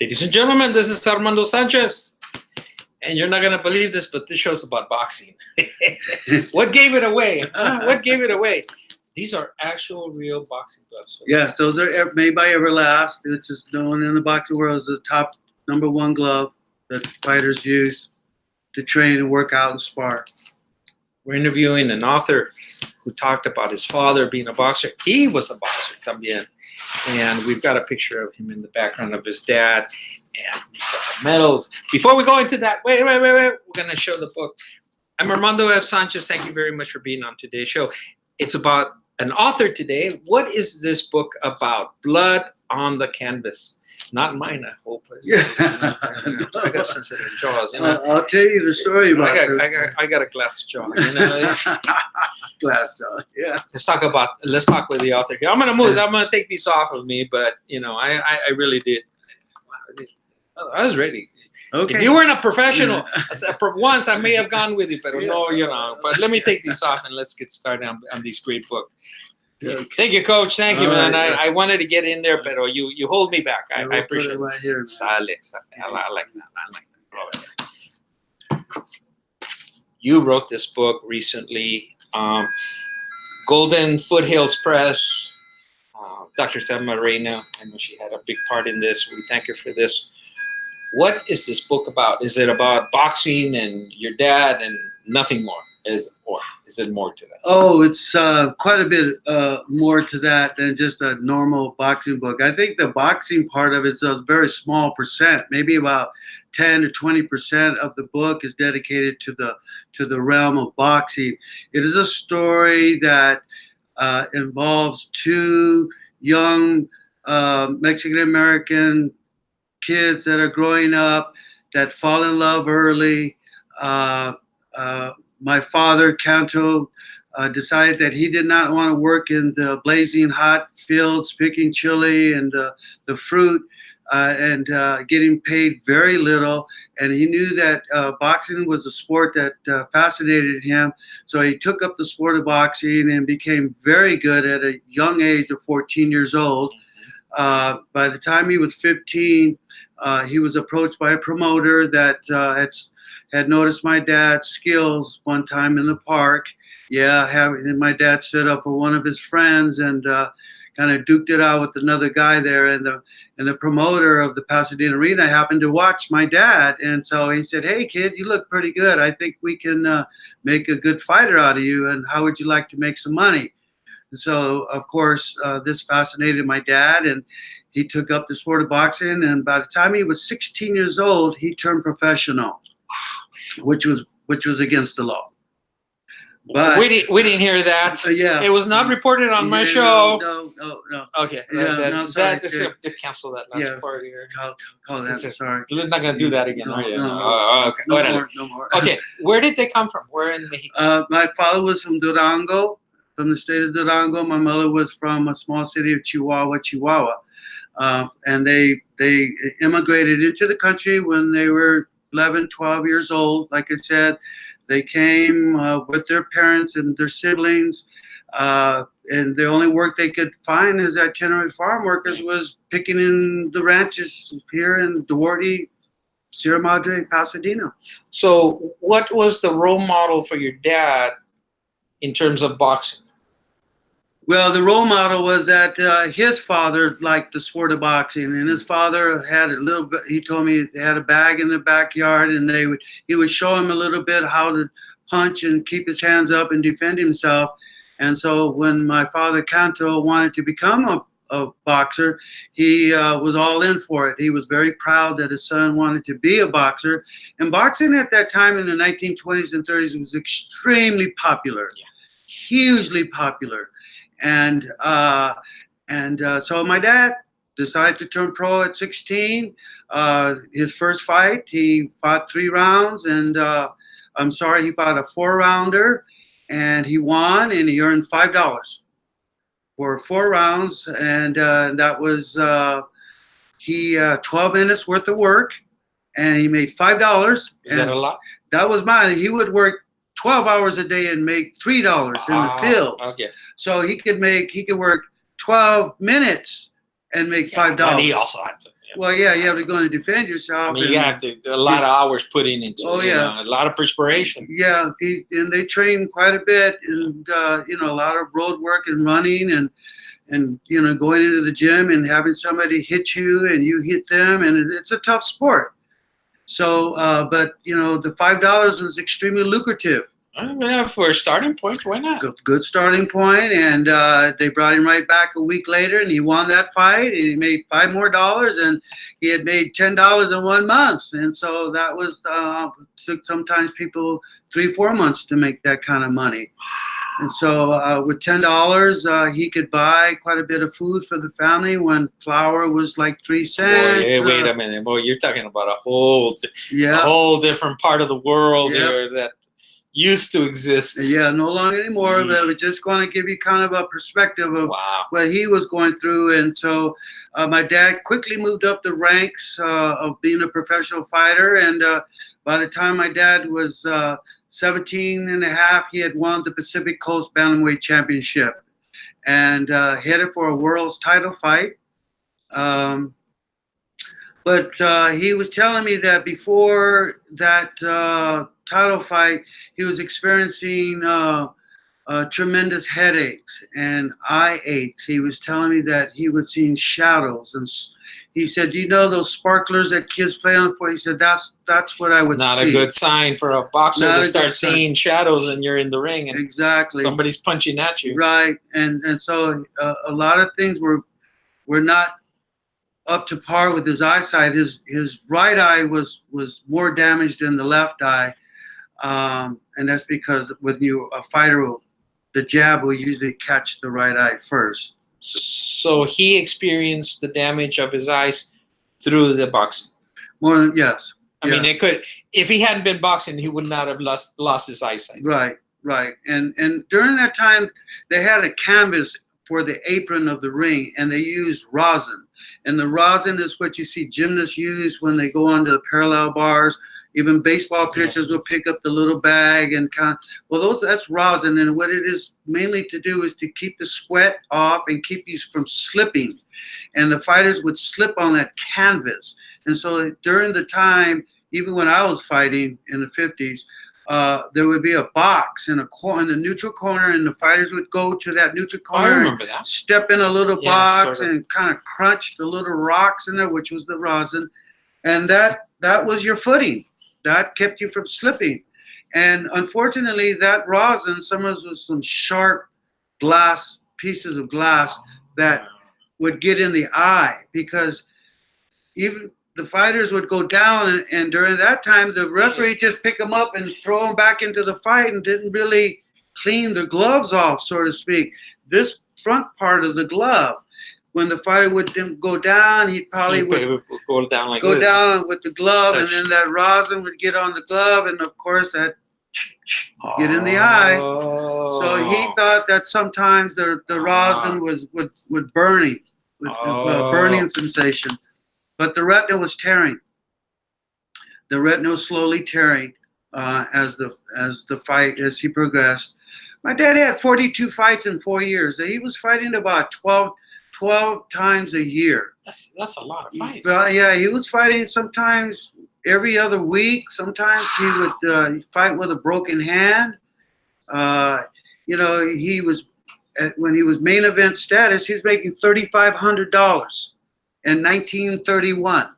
Ladies and gentlemen, this is Armando Sanchez. And you're not going to believe this, but this show's about boxing. What gave it away? Huh? What gave it away? These are actual real boxing gloves. Yes, those are made by Everlast. It's just known in the boxing world as the top #1 glove that fighters use to train and work out and spar. We're interviewing an author who talked about his father being a boxer. He was a boxer también. And we've got a picture of him in the background of his dad. And we've got the medals. Before we go into that, wait. We're going to show the book. I'm Armando F. Sanchez. Thank you very much for being on today's show. It's about an author today. What is this book about? Blood on the Canvas. Not mine, I hope. Yeah. I got sensitive jaws. You know? I'll tell you the story about I got a glass jaw. You know? glass jaw. Yeah. Let's talk with the author here. I'm gonna take these off of me, but you know, I really did. I was ready. Okay. If you weren't a professional, once I may have gone with you, but no, you know. But let me take these off and let's get started on this great book. Okay. Thank you, Coach. Thank you, man. Right, I wanted to get in there, but you hold me back. I appreciate it. Right here, I like that. You wrote this book recently. Golden Foothills Press. Dr. Thelma Reina, I know she had a big part in this. We thank her for this. What is this book about? Is it about boxing and your dad and nothing more? Or is it more to that? Oh, it's quite a bit more to that than just a normal boxing book. I think the boxing part of it's a very small percent, maybe about 10 to 20% of the book is dedicated to the realm of boxing. It is a story that involves two young Mexican American kids that are growing up that fall in love early. My father, Canto, decided that he did not want to work in the blazing hot fields, picking chili and the fruit, and getting paid very little. And he knew that boxing was a sport that fascinated him. So he took up the sport of boxing and became very good at a young age of 14 years old. By the time he was 15, he was approached by a promoter that had noticed my dad's skills one time in the park. Having my dad stood up for one of his friends and kind of duked it out with another guy there. And the promoter of the Pasadena Arena happened to watch my dad. And so he said, "Hey, kid, you look pretty good. I think we can make a good fighter out of you. And how would you like to make some money?" And so, of course, this fascinated my dad. And he took up the sport of boxing. And by the time he was 16 years old, he turned professional. Which was against the law. But we didn't hear that. Yeah, it was not reported on my show. No. Okay, they cancel that last part here. Call that. Sorry, we're not gonna do that again, are you? Okay, no more. Okay, where did they come from? Where in Mexico? My father was from Durango, from the state of Durango. My mother was from a small city of Chihuahua, and they immigrated into the country when they were 11, 12 years old. Like I said, they came with their parents and their siblings, and the only work they could find as itinerant farm workers was picking in the ranches here in Duarte, Sierra Madre, Pasadena. So what was the role model for your dad in terms of boxing? Well, the role model was that his father liked the sport of boxing, and his father had a little bit. He told me they had a bag in the backyard, and he would show him a little bit how to punch and keep his hands up and defend himself. And so, when my father Canto wanted to become a boxer, he was all in for it. He was very proud that his son wanted to be a boxer. And boxing at that time in the 1920s and 30s was extremely popular, hugely popular. And so my dad decided to turn pro at 16. His first fight, he fought 3 rounds, and he fought a 4-rounder, and he won, and he earned $5 for 4 rounds, and that was 12 minutes worth of work, and he made $5. Is that a lot? That was mine. He would work 12 hours a day and make $3 in the fields. Okay. So he could work 12 minutes and make $5. But he also had to. Well, yeah, you have to go and defend yourself. I mean, you have to a lot of hours put into Oh, it, yeah. a lot of perspiration. Yeah, and they train quite a bit, and a lot of road work and running, and going into the gym and having somebody hit you and you hit them, and it's a tough sport. So, but the $5 was extremely lucrative. Yeah, for a starting point, why not? Good starting point, and they brought him right back a week later, and he won that fight, and he made $5 more, and he had made $10 in 1 month, and so that was took sometimes people 3-4 months to make that kind of money. And so with $10, he could buy quite a bit of food for the family when flour was like 3 cents. Boy, wait a minute, boy! You're talking about a whole different part of the world here that used to exist. Yeah, no longer anymore. But we're just going to give you kind of a perspective of what he was going through. And so my dad quickly moved up the ranks of being a professional fighter. And by the time my dad was 17 and a half, he had won the Pacific Coast Bantamweight Championship and headed for a world's title fight. But he was telling me that before that title fight, he was experiencing tremendous headaches and eye aches. He was telling me that he was seeing shadows, and he said, "You know those sparklers that kids play on for?" He said, "That's what I would see." Not a good sign for a boxer to start seeing shadows and you're in the ring and exactly somebody's punching at you. Right, and so a lot of things were not up to par with his eyesight. His right eye was more damaged than the left eye, and that's because when a fighter, the jab will usually catch the right eye first. So he experienced the damage of his eyes through the boxing. Yes. I mean, it could, if he hadn't been boxing, he would not have lost his eyesight. Right. And during that time, they had a canvas for the apron of the ring, and they used rosin. And the rosin is what you see gymnasts use when they go onto the parallel bars. Even baseball pitchers will pick up the little bag and that's rosin. And what it is mainly to do is to keep the sweat off and keep you from slipping. And the fighters would slip on that canvas. And so during the time, even when I was fighting in the 50s, there would be a box in the neutral corner, and the fighters would go to that neutral corner. I remember that. Step in a little box and kind of crunch the little rocks in there, which was the rosin, and that was your footing. That kept you from slipping. And unfortunately, that rosin, some of it was some sharp pieces of glass that would get in the eye, because even the fighters would go down, and during that time, the referee just pick them up and throw them back into the fight and didn't really clean the gloves off, so to speak. This front part of the glove, when the fighter would go down, he probably would go down with the glove, and then that rosin would get on the glove, and of course that get in the eye. So he thought that sometimes the rosin would burning, burning sensation. But the retina was tearing. The retina was slowly tearing as he progressed. My dad had 42 fights in 4 years. He was fighting about 12 times a year. That's a lot of fights. Yeah, he was fighting sometimes every other week. Sometimes he would fight with a broken hand. He was when he was main event status, he was making $3,500. In 1931.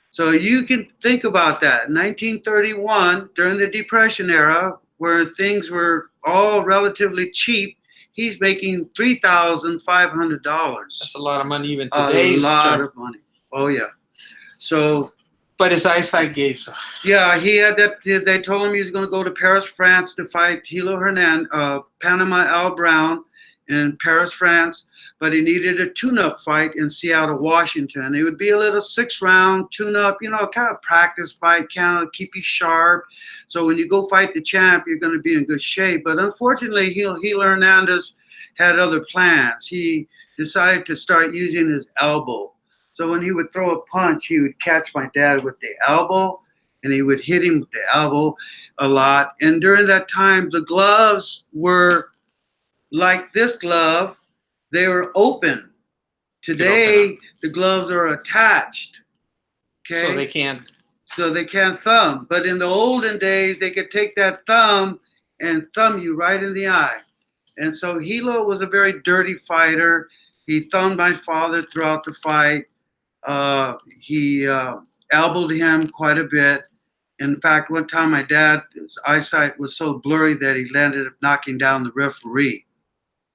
So you can think about that. 1931, during the Depression era, where things were all relatively cheap, he's making $3,500. That's a lot of money even today. A lot of money. Oh, yeah. So, but his eyesight gave so. Yeah, he had that. They told him he was going to go to Paris, France to fight Hilo Hernan, Panama Al Brown in Paris, France. But he needed a tune-up fight in Seattle, Washington. It would be a little 6-round tune-up, kind of practice fight, kind of keep you sharp. So when you go fight the champ, you're going to be in good shape. But unfortunately, Hilo Hernandez had other plans. He decided to start using his elbow. So when he would throw a punch, he would catch my dad with the elbow, and he would hit him with the elbow a lot. And during that time, the gloves were like this glove. They were open Today, the gloves are attached. Okay. So they can't. So they can't thumb. But in the olden days, they could take that thumb and thumb you right in the eye. And so Hilo was a very dirty fighter. He thumbed my father throughout the fight. He elbowed him quite a bit. In fact, one time my dad's eyesight was so blurry that he landed up knocking down the referee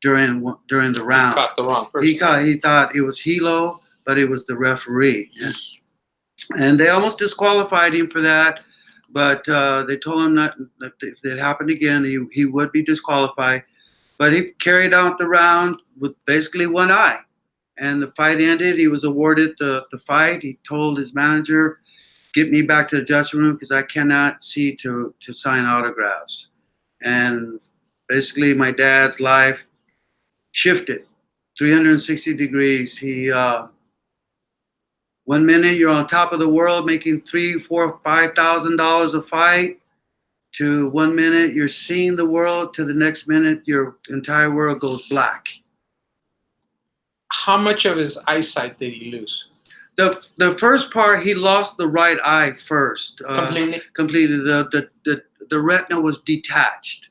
during the round. He caught the wrong person. He thought it was Hilo, but it was the referee. And they almost disqualified him for that. But they told him that if it happened again, he would be disqualified. But he carried out the round with basically one eye. And the fight ended. He was awarded the fight. He told his manager, get me back to the dressing room because I cannot see to sign autographs. And basically my dad's life shifted 360 degrees. He 1 minute you're on top of the world making $3,000, $4,000, $5,000 a fight, to 1 minute you're seeing the world, to the next minute your entire world goes black. How much of his eyesight did he lose? The first part, he lost the right eye first. Completely? Completely. The retina was detached.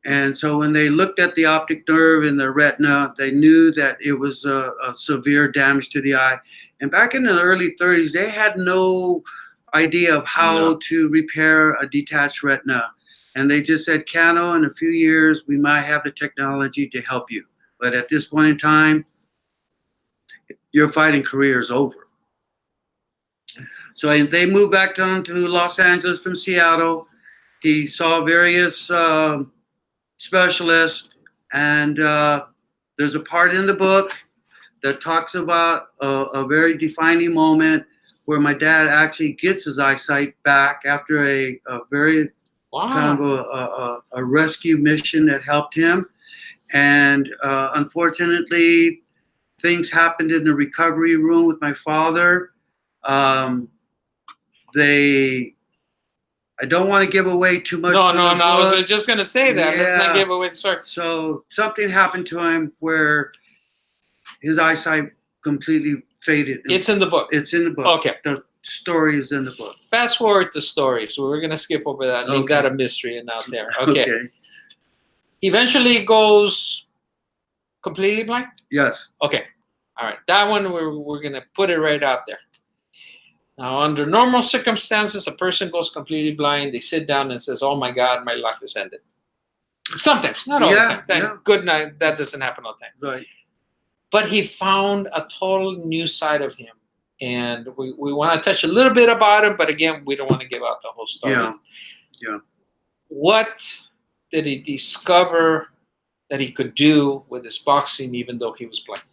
And so when they looked at the optic nerve in the retina, they knew that it was a severe damage to the eye. And back in the early 30s, they had no idea of how to repair a detached retina. And they just said, Canto, in a few years, we might have the technology to help you. But at this point in time, your fighting career is over. So they moved back down to Los Angeles from Seattle. He saw various specialists, and there's a part in the book that talks about a very defining moment where my dad actually gets his eyesight back after a very kind of a rescue mission that helped him. And unfortunately, things happened in the recovery room with my father. I don't want to give away too much. No. I was just going to say that. Yeah. Let's not give away the story. So something happened to him where his eyesight completely faded. It's in the book. It's in the book. Okay. The story is in the book. Fast forward to story. So we're going to skip over that. Leave that a mystery and out there. Okay. Eventually goes completely blind? Yes. Okay. All right. That one, we're going to put it right out there. Now, under normal circumstances, a person goes completely blind. They sit down and says, oh, my God, my life is ended. Sometimes. Not all the time. Thank good night. That doesn't happen all the time. Right. But he found a total new side of him. And we want to touch a little bit about him. But again, we don't want to give out the whole story. Yeah. What did he discover that he could do with his boxing even though he was blind?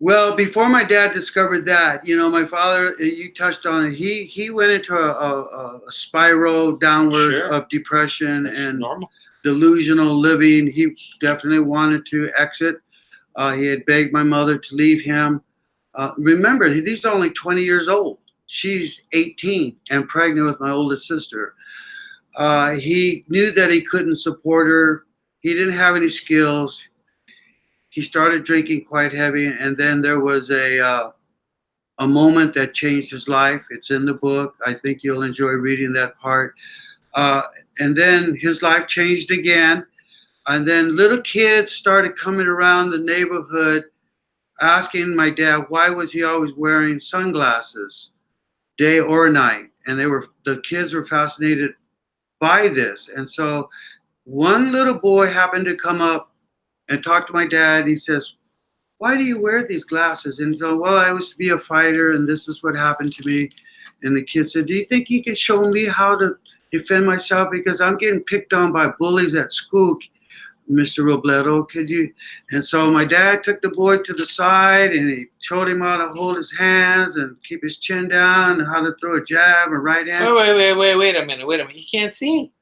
Well, before my dad discovered that, my father, you touched on it, he went into a spiral downward of depression and normal. Delusional living. He definitely wanted to exit. He had begged my mother to leave him. Remember, he's only 20 years old. She's 18 and pregnant with my oldest sister. He knew that he couldn't support her. He didn't have any skills. He started drinking quite heavy, and then there was a moment that changed his life. It's in the book. I think you'll enjoy reading that part. And then his life changed again. And then little kids started coming around the neighborhood asking my dad, why was he always wearing sunglasses, day or night? And the kids were fascinated by this. And so one little boy happened to come up and talk to my dad. He says, why do you wear these glasses? And so, well, I used to be a fighter and this is what happened to me. And the kid said, do you think you can show me how to defend myself? Because I'm getting picked on by bullies at school, Mr. Robledo, could you? And so my dad took the boy to the side and he showed him how to hold his hands and keep his chin down and how to throw a jab, a right hand. Wait a minute. He can't see.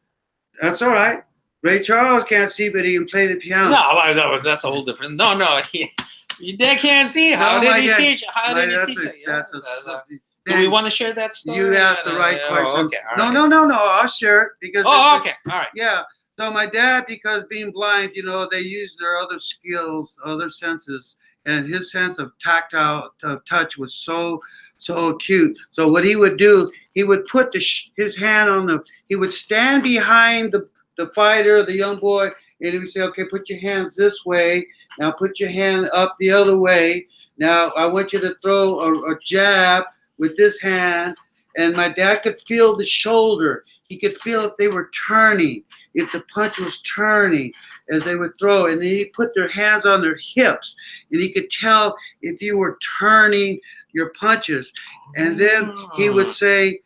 That's all right. Ray Charles can't see, but he can play the piano. No, that's a whole different. No, your dad can't see. How did he teach? How did he teach it? Do we want to share that story? You asked the right questions. Okay, no. I'll share it because. Oh, okay, all right. Yeah. So my dad, because being blind, they use their other skills, other senses, and his sense of tactile touch was so acute. So what he would do, he would put his hand on he would stand behind the fighter, the young boy, and he would say, okay, put your hands this way. Now put your hand up the other way. Now I want you to throw a jab with this hand. And my dad could feel the shoulder. He could feel if they were turning, if the punch was turning as they would throw. And then he'd put their hands on their hips, and he could tell if you were turning your punches. And then he would say,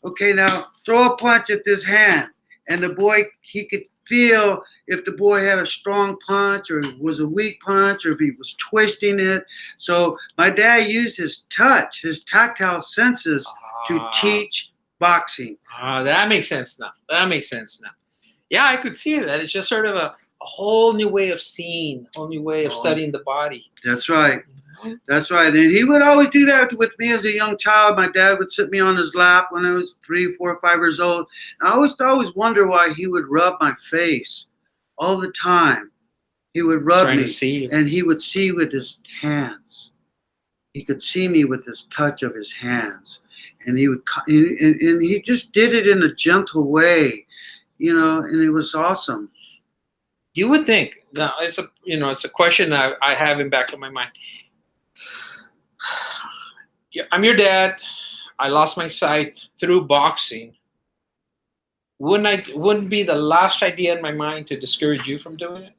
okay, now throw a punch at this hand. And the boy, he could feel if the boy had a strong punch or was a weak punch or if he was twisting it. So my dad used his touch, his tactile senses to teach boxing. That makes sense now. Yeah, I could see that. It's just sort of a whole new way of seeing, a whole new way of studying the body. That's right. That's right. And he would always do that with me as a young child. My dad would sit me on his lap when I was 3, 4, 5 years old. And I always wonder why he would rub my face all the time. He would rub me, and he would see with his hands. He could see me with this touch of his hands. And he would, and he just did it in a gentle way, and it was awesome. You would think. Now, it's a question I have in back of my mind. Yeah, I'm your dad. I lost my sight through boxing. Wouldn't be the last idea in my mind to discourage you from doing it?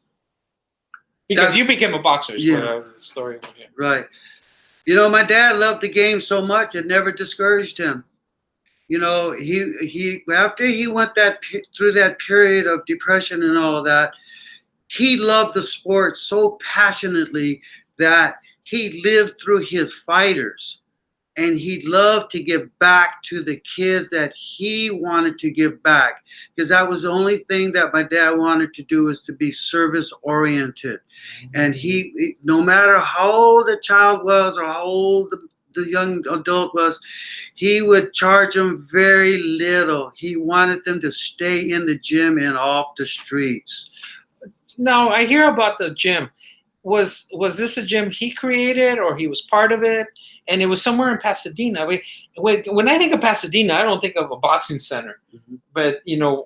Because you became a boxer. Yeah. The story over here. Right. My dad loved the game so much it never discouraged him. He after he went through that period of depression and all of that, he loved the sport so passionately that he lived through his fighters, and he loved to give back to the kids that he wanted to give back, because that was the only thing that my dad wanted to do, is to be service oriented. And he, no matter how old the child was or how old the young adult was, he would charge them very little. He wanted them to stay in the gym and off the streets. Now, I hear about the gym. Was this a gym he created, or he was part of it? And it was somewhere in Pasadena. When I think of Pasadena, I don't think of a boxing center. Mm-hmm. But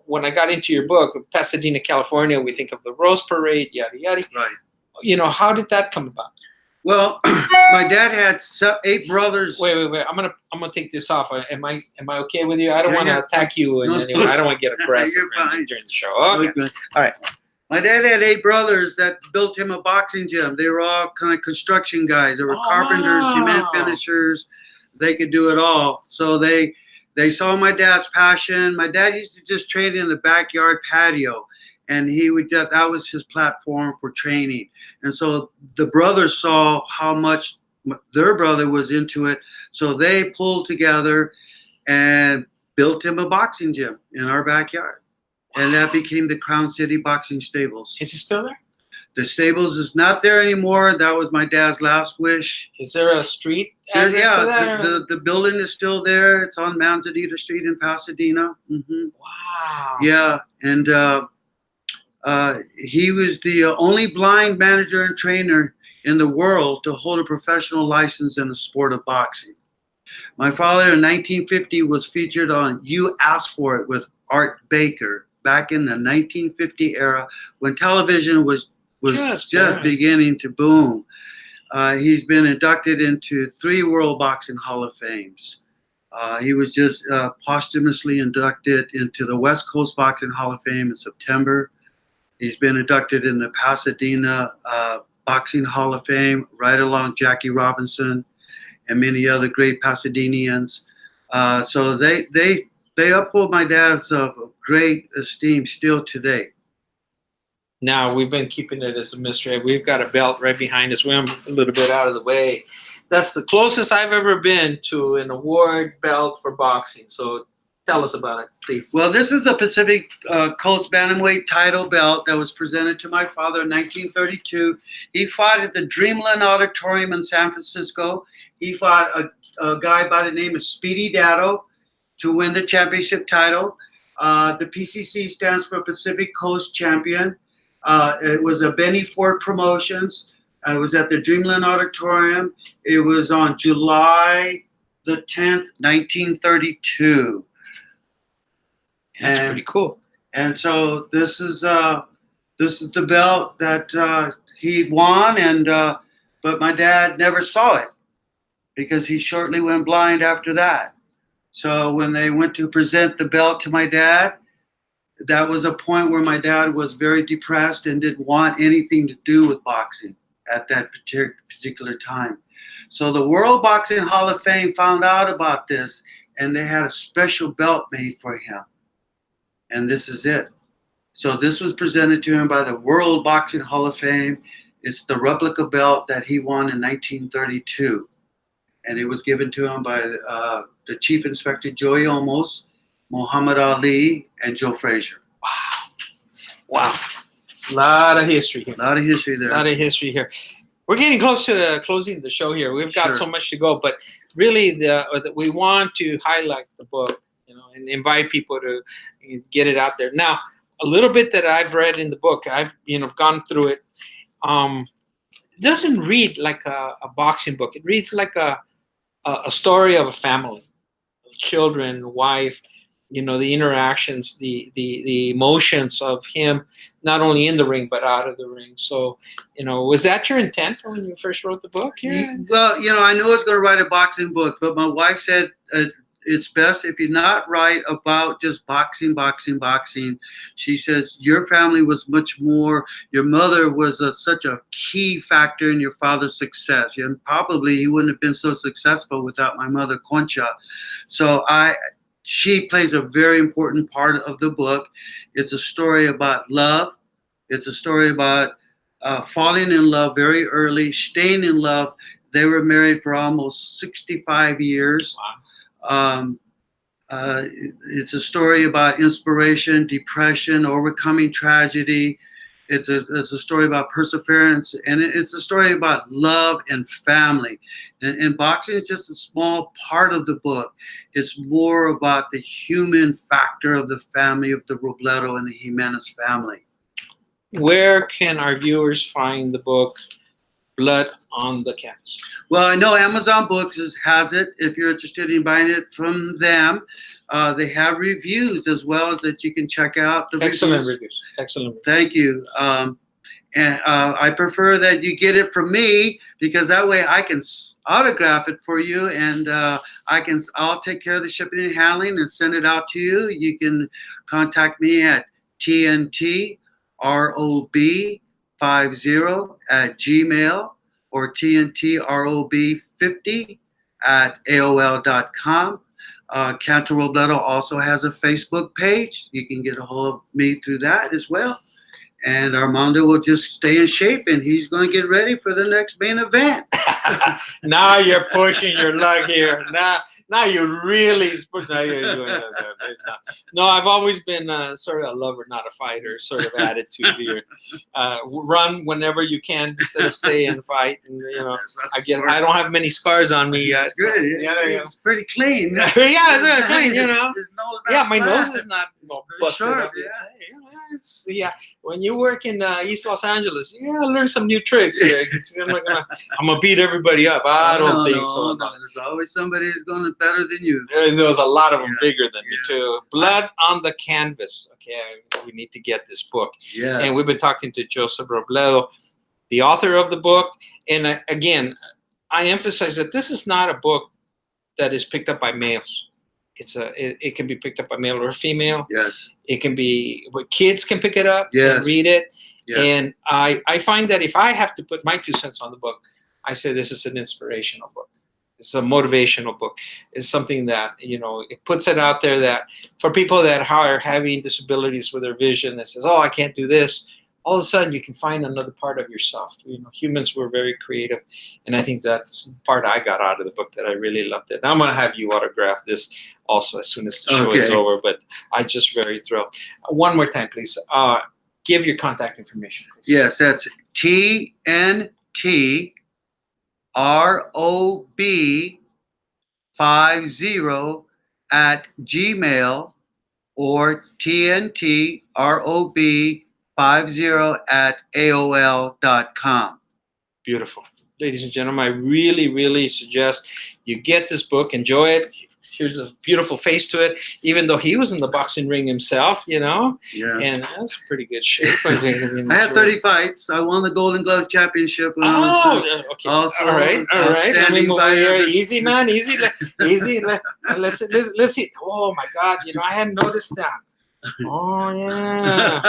when I got into your book, Pasadena, California, we think of the Rose Parade, yada yada. Right. How did that come about? Well, my dad had 8 brothers. Wait. I'm gonna take this off. Am I okay with you? I don't want to attack you in any way. I don't want to get aggressive during the show. Okay. All right. My dad had 8 brothers that built him a boxing gym. They were all kind of construction guys. They were carpenters, cement finishers. They could do it all. So they saw my dad's passion. My dad used to just train in the backyard patio, and that was his platform for training. And so the brothers saw how much their brother was into it. So they pulled together and built him a boxing gym in our backyard. And that became the Crown City Boxing Stables. Is he still there? The stables is not there anymore. That was my dad's last wish. Is there a street address for that? The building is still there. It's on Manzanita Street in Pasadena. Mm-hmm. Wow. Yeah, and he was the only blind manager and trainer in the world to hold a professional license in the sport of boxing. My father in 1950 was featured on You Asked For It with Art Baker back in the 1950 era when television was just beginning to boom. He's been inducted into 3 World Boxing Hall of Fames. He was just posthumously inducted into the West Coast Boxing Hall of Fame in September. He's been inducted in the Pasadena Boxing Hall of Fame, right along Jackie Robinson and many other great Pasadenians. So they uphold my dad's great esteem still today. Now, we've been keeping it as a mystery. We've got a belt right behind us. We're a little bit out of the way. That's the closest I've ever been to an award belt for boxing. So tell us about it, please. Well, this is the Pacific Coast Bantamweight title belt that was presented to my father in 1932. He fought at the Dreamland Auditorium in San Francisco. He fought a guy by the name of Speedy Datto to win the championship title. The PCC stands for Pacific Coast Champion. It was a Benny Ford Promotions. I was at the Dreamland Auditorium. It was on July the 10th, 1932. That's pretty cool. And so this is the belt that he won, and but my dad never saw it because he shortly went blind after that. So when they went to present the belt to my dad, that was a point where my dad was very depressed and didn't want anything to do with boxing at that particular time. So the World Boxing Hall of Fame found out about this, and they had a special belt made for him. And this is it. So this was presented to him by the World Boxing Hall of Fame. It's the replica belt that he won in 1932. And it was given to him by the Chief Inspector Joey Olmos, Muhammad Ali, and Joe Frazier. Wow. It's a lot of history here. A lot of history there. A lot of history here. We're getting close to closing the show here. We've got so much to go, but really we want to highlight the book, and invite people to get it out there. Now, a little bit that I've read in the book, I've gone through it. It doesn't read like a boxing book. It reads like a story of a family, children, wife, the interactions, the emotions of him, not only in the ring, but out of the ring. So, was that your intent when you first wrote the book? Yeah. Well, I knew I was going to write a boxing book, but my wife said it's best if you not write about just boxing. She says your family was much more. Your mother was such a key factor in your father's success, and probably he wouldn't have been so successful without my mother, Concha. So she plays a very important part of the book. It's a story about love. It's a story about falling in love very early, staying in love. They were married for almost 65 years. Wow. It's a story about inspiration, depression, overcoming tragedy. It's a story about perseverance, and it's a story about love and family. And boxing is just a small part of the book. It's more about the human factor of the family of the Robledo and the Jimenez family. Where can our viewers find the book Blood on the Canvas? Well, I know Amazon Books has it. If you're interested in buying it from them, they have reviews as well as that you can check out. The Excellent reviews. Excellent. Thank you. And I prefer that you get it from me because that way I can autograph it for you, and I'll take care of the shipping and handling and send it out to you. You can contact me at tntrob50@gmail or tntrob50@aol.com. Canto Robledo also has a Facebook page. You can get a hold of me through that as well. And Armando will just stay in shape, and he's going to get ready for the next main event. Now you're pushing your luck here. Now you really. No, I've always been sort of a lover, not a fighter, sort of attitude here. Run whenever you can instead of stay and fight. And I don't have many scars on me yet. It's good. It's pretty clean. Yeah, it's very clean. His nose not my flat. nose is not busted short, up. When you work in East Los Angeles, learn some new tricks here. I'm gonna beat everybody up. I don't think so. No. There's always somebody who's going to better than you. And there was a lot of them bigger than me too. Blood on the Canvas. Okay, we need to get this book. Yes. And we've been talking to Joseph Robledo, the author of the book. And again, I emphasize that this is not a book that is picked up by males. It can be picked up by male or female. Yes. It can be kids can pick it up and read it. Yes. And I find that if I have to put my 2 cents on the book, I say this is an inspirational book. It's a motivational book. It's something that, it puts it out there that for people that are having disabilities with their vision that says, oh, I can't do this. All of a sudden you can find another part of yourself. Humans were very creative. And I think that's the part I got out of the book that I really loved it. And I'm going to have you autograph this also as soon as the show is over, but I'm just very thrilled. One more time, please. Give your contact information, please. Yes, that's tntrob50@gmail or tntrob50@aol.com. Beautiful. Ladies and gentlemen, I really, really suggest you get this book, enjoy it. Here's a beautiful face to it, even though he was in the boxing ring himself, you know, Yeah. and that's pretty good shape. I had 30 fights. I won the Golden Gloves Championship. When I was, okay. also All right. Let me outstanding move over here. fighter. Easy, man. Easy. Easy. Let's see. Oh, my God. You know, I hadn't noticed that. Oh, yeah.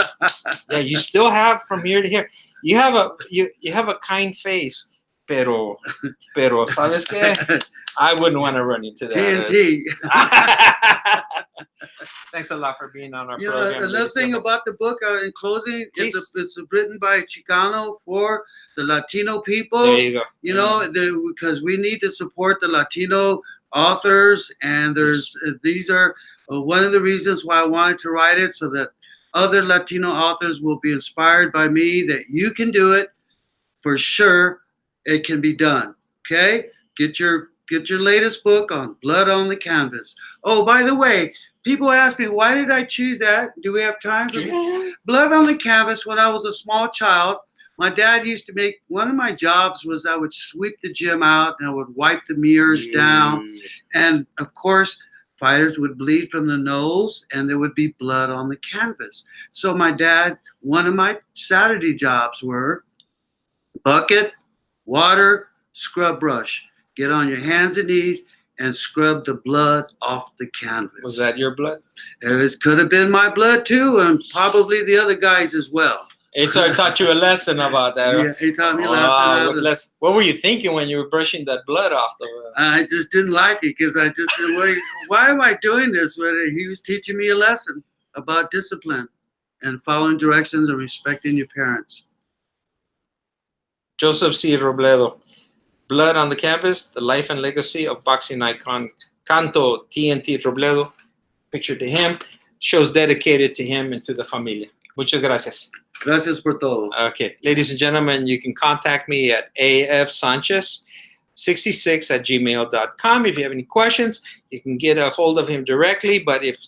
Yeah, you still have from here to here. You have a kind face, pero, ¿sabes qué? I wouldn't want to run into that. TNT. Thanks a lot for being on our You know, program. another thing about the book, in closing, it's written by a Chicano for the Latino people. There you go. You know, because we need to support the Latino authors, and these are one of the reasons why I wanted to write it, so that other Latino authors will be inspired by me, that you can do it for sure. It can be done. Okay, get your latest book on Blood on the Canvas. Oh, by the way, people ask me, why did I choose that? Do we have time for Blood on the Canvas? When I was a small child, my dad used to make, one of my jobs was I would sweep the gym out and I would wipe the mirrors down. And of course, fighters would bleed from the nose and there would be blood on the canvas. So my dad, one of my Saturday jobs were bucket, water, scrub brush. Get on your hands and knees and scrub the blood off the canvas. Was that your blood? It could have been my blood too, and probably the other guys as well. So I taught you a lesson about that. Yeah, he taught me a lesson. What were you thinking when you were brushing that blood off the? I just didn't like it, because I just didn't. Why am I doing this? When he was teaching me a lesson about discipline and following directions and respecting your parents. Joseph C. Robledo, Blood on the Canvas: The Life and Legacy of Boxing Icon Canto TNT Robledo. Picture to him, shows dedicated to him and to the familia. Muchas gracias. Gracias por todo. Okay, ladies and gentlemen, you can contact me at afsanchez66@gmail.com. If you have any questions, you can get a hold of him directly. But if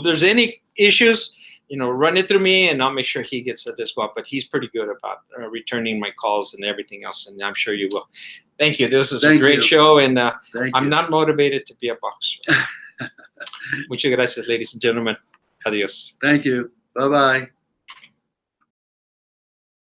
there's any issues, you know, run it through me, and I'll make sure he gets it as well. But he's pretty good about returning my calls and everything else, and I'm sure you will. Thank you. This is a great show, and I'm not motivated to be a boxer. Muchas gracias, ladies and gentlemen. Adios. Thank you. Bye-bye.